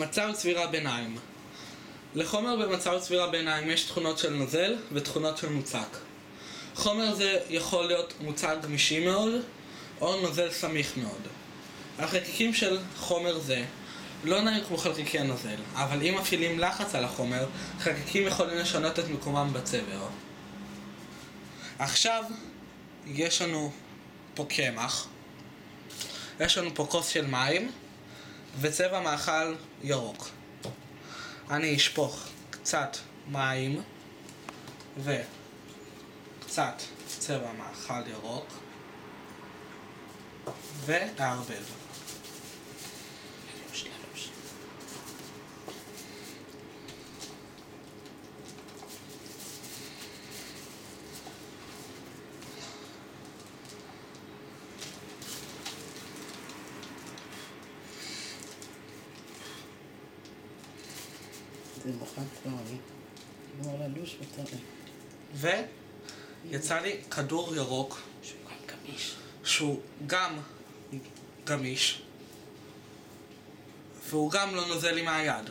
מצב צבירה ביניים. לחומר במצב צבירה ביניים יש תכונות של נוזל ותכונות של מוצק. חומר זה יכול להיות מוצק גמישי מאוד או נוזל סמיך מאוד. החלקיקים של חומר זה לא נעים כמו חלקיקי הנוזל, אבל אם מפעילים לחץ על החומר, חלקיקים יכולים לשנות את מקומם בצבר. עכשיו יש לנו פה קמח, יש לנו פה כוס של מים וצבע מאכל ירוק. אני אשפוך קצת מים וקצת צבע מאכל ירוק ואערבב. זה מוכן כבר, אני נגמר ללוש ותראה. ויצא לי כדור ירוק שהוא גם גמיש והוא גם לא נוזל לי מהיד.